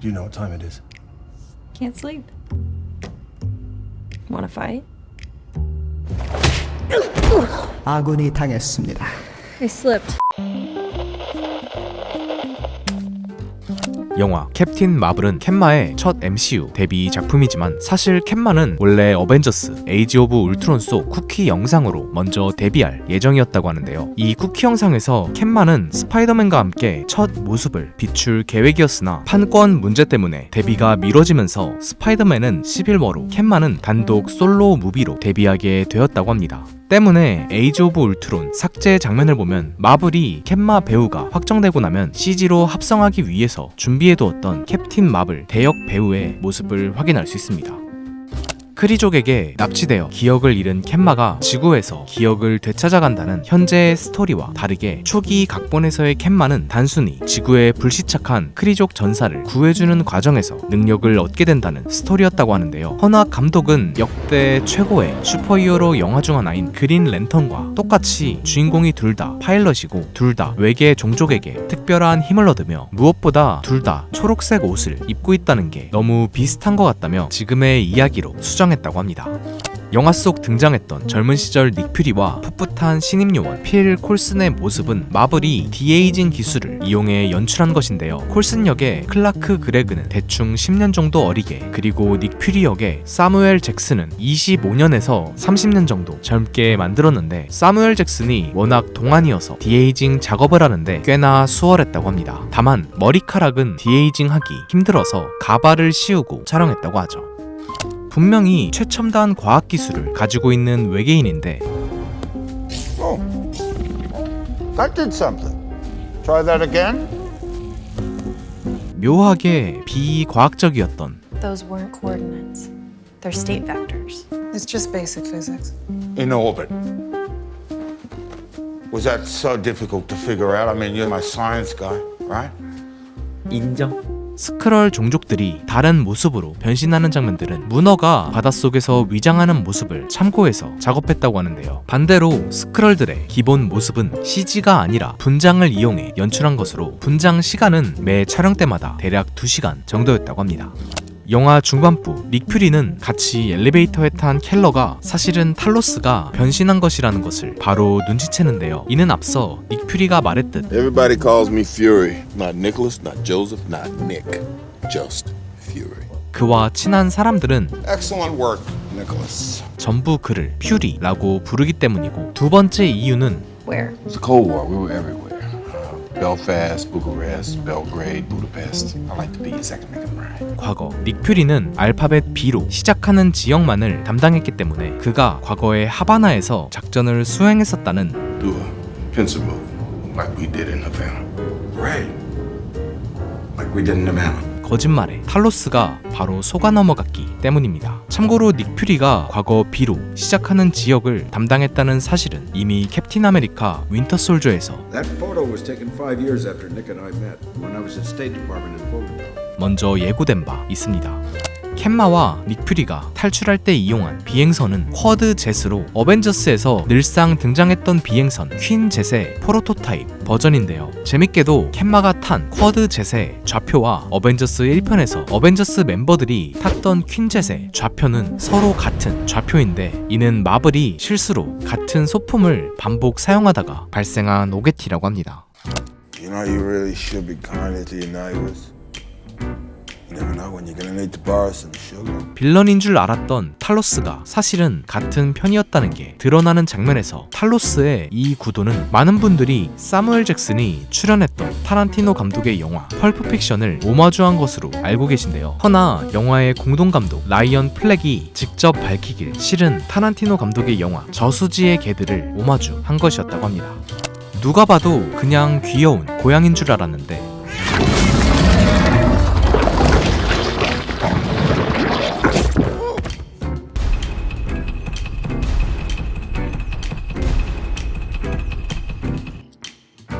Do you know what time it is? Can't sleep. Wanna fight? 아군이 당했습니다. I slipped. 영화 캡틴 마블은 캔마의 첫 MCU 데뷔 작품이지만 사실 캔마는 원래 어벤져스 에이지 오브 울트론 속 쿠키 영상으로 먼저 데뷔할 예정이었다고 하는데요. 이 쿠키 영상에서 캔마는 스파이더맨과 함께 첫 모습을 비출 계획이었으나 판권 문제 때문에 데뷔가 미뤄지면서 스파이더맨은 시빌워로 캔마는 단독 솔로 무비로 데뷔하게 되었다고 합니다. 때문에 에이지 오브 울트론 삭제 장면을 보면 마블이 캔마 배우가 확정되고 나면 CG로 합성하기 위해서 준비해두었던 캡틴 마블 대역 배우의 모습을 확인할 수 있습니다. 크리족에게 납치되어 기억을 잃은 캔마가 지구에서 기억을 되찾아간다는 현재의 스토리와 다르게 초기 각본에서의 캔마는 단순히 지구에 불시착한 크리족 전사를 구해주는 과정에서 능력을 얻게 된다는 스토리였다고 하는데요. 허낙 감독은 역대 최고의 슈퍼히어로 영화 중 하나인 그린 랜턴과 똑같이 주인공이 둘 다 파일럿이고 둘 다 외계 종족에게 특별한 힘을 얻으며 무엇보다 둘 다 초록색 옷을 입고 있다는 게 너무 비슷한 것 같다며 지금의 이야기로 수정했다고 합니다. 영화 속 등장했던 젊은 시절 닉 퓨리와 풋풋한 신임 요원 필 콜슨의 모습은 마블이 디에이징 기술을 이용해 연출한 것인데요. 콜슨 역의 클라크 그레그는 대충 10년 정도 어리게, 그리고 닉 퓨리 역의 사무엘 잭슨은 25년에서 30년 정도 젊게 만들었는데 사무엘 잭슨이 워낙 동안이어서 디에이징 작업을 하는데 꽤나 수월했다고 합니다. 다만 머리카락은 디에이징하기 힘들어서 가발을 씌우고 촬영했다고 하죠. 분명히 최첨단 과학기술을 가지고 있는 외계인인데 Oh, that did something. Try that again. 묘하게 비과학적이었던 Those weren't coordinates. They're state vectors. It's just basic physics. In orbit. Was that so difficult to figure out? I mean, you're my science guy, right? 인정. 스크럴 종족들이 다른 모습으로 변신하는 장면들은 문어가 바닷속에서 위장하는 모습을 참고해서 작업했다고 하는데요. 반대로 스크럴들의 기본 모습은 CG가 아니라 분장을 이용해 연출한 것으로 분장 시간은 매 촬영 때마다 대략 2시간 정도였다고 합니다. 영화 중반부 닉 퓨리는 같이 엘리베이터에 탄 켈러가 사실은 탈로스가 변신한 것이라는 것을 바로 눈치채는데요. 이는 앞서 닉 퓨리가 말했듯 Everybody calls me Fury. Not Nicholas, not Joseph, not Nick. Just Fury. 그와 친한 사람들은 Excellent work, Nicholas. 전부 그를 퓨리라고 부르기 때문이고, 두 번째 이유는 Where? It was the Cold War. We were everywhere. Belfast, Bucharest, Belgrade, Budapest. I like to be his second make him right. 과거 닉 퓨리는 알파벳 B로 시작하는 지역만을 담당했기 때문에 그가 과거에 하바나에서 작전을 수행했었다는 Do a pincer move like we did in Havana. Right. Like we did in Havana. 거짓말에 탈로스가 바로 속아 넘어갔기 때문입니다. 참고로 닉 퓨리가 과거 B로 시작하는 지역을 담당했다는 사실은 이미 캡틴 아메리카 윈터 솔저에서 That photo was taken 5 years after Nick and I met when I was in State Department in Bogota. 먼저 예고된 바 있습니다. 캔마와 닉 퓨리가 탈출할 때 이용한 비행선은 쿼드 제스로 어벤져스에서 늘상 등장했던 비행선 퀸 젯의 프로토타입 버전인데요. 재밌게도 캔마가 탄 쿼드 젯의 좌표와 어벤져스 1편에서 어벤져스 멤버들이 탔던 퀸 젯의 좌표는 서로 같은 좌표인데, 이는 마블이 실수로 같은 소품을 반복 사용하다가 발생한 오게티라고 합니다. You know, you really should be kinder to your neighbors. You never know when you're gonna need to borrow some sugar. 빌런인 줄 알았던 탈로스가 사실은 같은 편이었다는 게 드러나는 장면에서 탈로스의 이 구도는 많은 분들이 사무엘 잭슨이 출연했던 타란티노 감독의 영화 펄프 픽션을 오마주한 것으로 알고 계신데요. 허나 영화의 공동감독 라이언 플렉이 직접 밝히길 실은 타란티노 감독의 영화 저수지의 개들을 오마주한 것이었다고 합니다. 누가 봐도 그냥 귀여운 고양인 줄 알았는데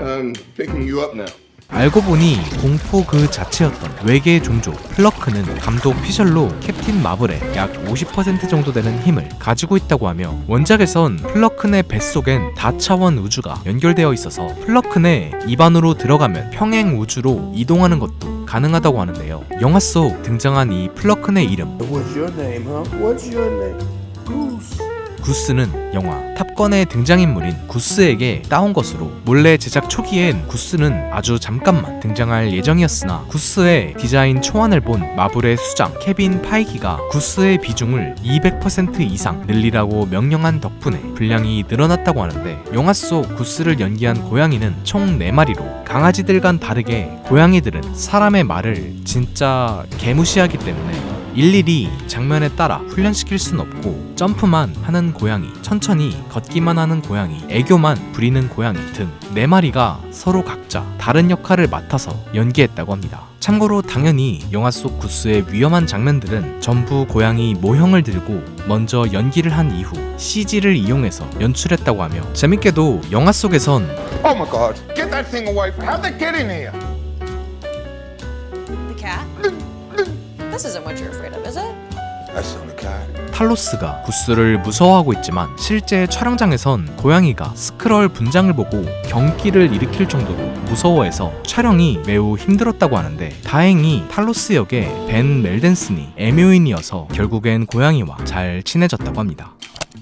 I'm picking you up now. 알고 보니 공포 그 자체였던 외계 종족 플러크는 감독 피셜로 캡틴 마블의 약 50% 정도 되는 힘을 가지고 있다고 하며, 원작에선 플러큰의 뱃속엔 다차원 우주가 연결되어 있어서 플러큰의 입안으로 들어가면 평행 우주로 이동하는 것도 가능하다고 하는데요. 영화 속 등장한 이 플러큰의 이름 What's your name, huh? What's your name? Goose. 구스는 영화 탑건의 등장인물인 구스에게 따온 것으로, 몰래 제작 초기엔 구스는 아주 잠깐만 등장할 예정이었으나 구스의 디자인 초안을 본 마블의 수장 케빈 파이기가 구스의 비중을 200% 이상 늘리라고 명령한 덕분에 분량이 늘어났다고 하는데, 영화 속 구스를 연기한 고양이는 총 4마리로 강아지들과는 다르게 고양이들은 사람의 말을 진짜 개무시하기 때문에 일일이 장면에 따라 훈련시킬 순 없고, 점프만 하는 고양이, 천천히 걷기만 하는 고양이, 애교만 부리는 고양이 등 4마리가 서로 각자 다른 역할을 맡아서 연기했다고 합니다. 참고로 당연히 영화 속 구스의 위험한 장면들은 전부 고양이 모형을 들고 먼저 연기를 한 이후 CG를 이용해서 연출했다고 하며, 재밌게도 영화 속에선 Oh my God! Get that thing away from me! How'd that get in here? The cat? This isn't what you're afraid of, is it? That's on the cat. 탈로스가 구스를 무서워하고 있지만 실제 촬영장에선 고양이가 스크럴 분장을 보고 경기를 일으킬 정도로 무서워해서 촬영이 매우 힘들었다고 하는데, 다행히 탈로스 역의 벤 멜덴슨이 애묘인이어서 결국엔 고양이와 잘 친해졌다고 합니다.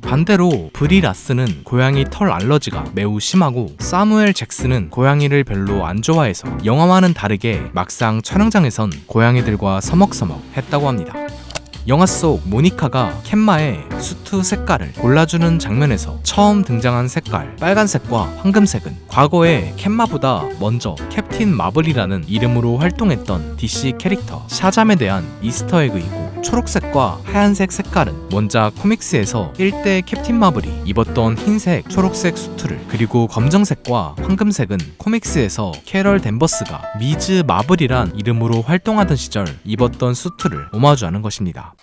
반대로 브리 라스는 고양이 털 알러지가 매우 심하고, 사무엘 잭슨은 고양이를 별로 안 좋아해서 영화와는 다르게 막상 촬영장에선 고양이들과 서먹서먹 했다고 합니다. 영화 속 모니카가 캔마의 수트 색깔을 골라주는 장면에서 처음 등장한 색깔 빨간색과 황금색은 과거에 캔마보다 먼저 캡틴 마블이라는 이름으로 활동했던 DC 캐릭터 샤잠에 대한 이스터에그이고, 초록색과 하얀색 색깔은 원작 코믹스에서 1대 캡틴 마블이 입었던 흰색, 초록색 수트를, 그리고 검정색과 황금색은 코믹스에서 캐럴 댄버스가 미즈 마블이란 이름으로 활동하던 시절 입었던 수트를 오마주하는 것입니다.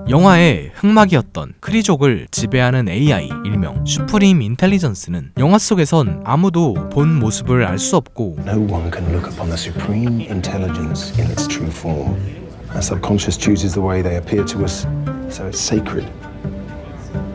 영화의 흑막이었던 크리족을 지배하는 AI, 일명 슈프림 인텔리전스는 영화 속에선 아무도 본 모습을 알 수 없고, No one can look upon the supreme intelligence in its true form. Our subconscious chooses the way they appear to us, so it's sacred.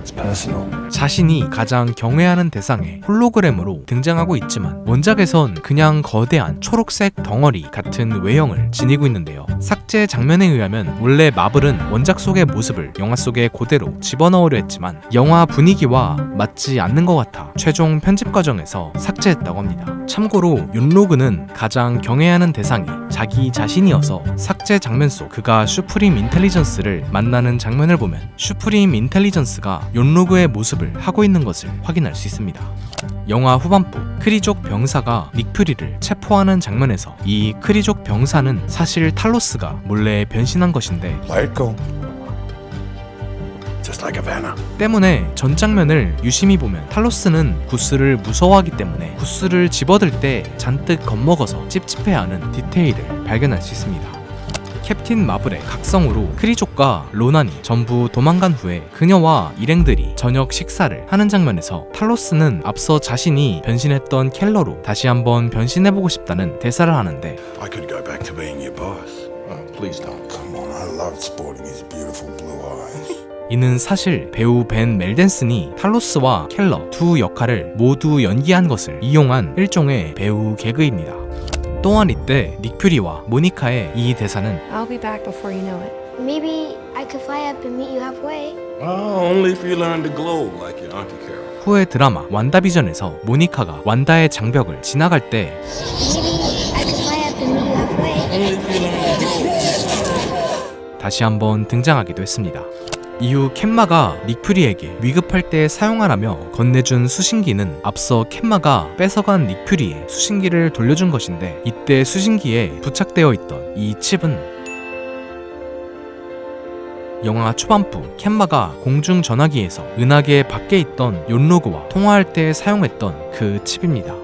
It's personal. 자신이 가장 경외하는 대상의 홀로그램으로 등장하고 있지만 원작에선 그냥 거대한 초록색 덩어리 같은 외형을 지니고 있는데요. 삭제 장면에 의하면 원래 마블은 원작 속의 모습을 영화 속에 그대로 집어넣으려 했지만 영화 분위기와 맞지 않는 것 같아 최종 편집 과정에서 삭제했다고 합니다. 참고로 윤로그는 가장 경외하는 대상이 자기 자신이어서 삭제 장면 속 그가 슈프림 인텔리전스를 만나는 장면을 보면 슈프림 인텔리전스가 윤로그의 모습을 하고 있는 것을 확인할 수 있습니다. 영화 후반부 크리족 병사가 닉 퓨리를 체포하는 장면에서 이 크리족 병사는 사실 탈로스가 몰래 변신한 것인데, Let it go. Just like a banner. 때문에 전 장면을 유심히 보면 탈로스는 구스를 무서워하기 때문에 구스를 집어들 때 잔뜩 겁먹어서 찝찝해하는 디테일을 발견할 수 있습니다. 캡틴 마블의 각성으로 크리족과 로난이 전부 도망간 후에 그녀와 일행들이 저녁 식사를 하는 장면에서 탈로스는 앞서 자신이 변신했던 켈러로 다시 한번 변신해보고 싶다는 대사를 하는데, I could go back to being your boss. Please don't. Come on, I love sporting his beautiful blue eyes. 이는 사실 배우 벤 멜덴슨이 탈로스와 켈러 두 역할을 모두 연기한 것을 이용한 일종의 배우 개그입니다. 또한 이때 닉 퓨리와 모니카의 이 대사는 I'll be back before you know it. Maybe I could fly up and meet you halfway. Only if you learn to glow like your Auntie Carol. 후의 드라마 완다비전에서 모니카가 완다의 장벽을 지나갈 때 Maybe I could fly up and meet you halfway. 다시 한번 등장하기도 했습니다. 이후 캔마가 닉 퓨리에게 위급할 때 사용하라며 건네준 수신기는 앞서 캔마가 뺏어간 닉 퓨리의 수신기를 돌려준 것인데, 이때 수신기에 부착되어 있던 이 칩은 영화 초반부 캔마가 공중전화기에서 은하계 밖에 있던 욘로그와 통화할 때 사용했던 그 칩입니다.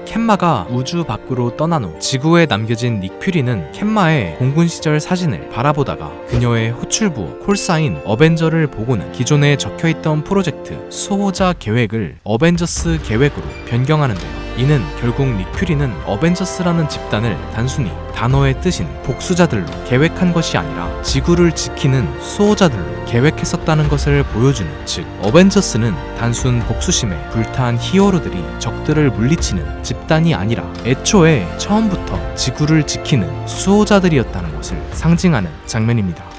캔마가 우주 밖으로 떠난 후 지구에 남겨진 닉 퓨리는 캔마의 공군 시절 사진을 바라보다가 그녀의 호출부호 콜사인 어벤저를 보고는 기존에 적혀있던 프로젝트 수호자 계획을 어벤져스 계획으로 변경하는데요. 이는 결국 닉 퓨리는 어벤져스라는 집단을 단순히 단어의 뜻인 복수자들로 계획한 것이 아니라 지구를 지키는 수호자들로 계획했었다는 것을 보여주는, 즉 어벤져스는 단순 복수심에 불타한 히어로들이 적들을 물리치는 집단이 아니라 애초에 처음부터 지구를 지키는 수호자들이었다는 것을 상징하는 장면입니다.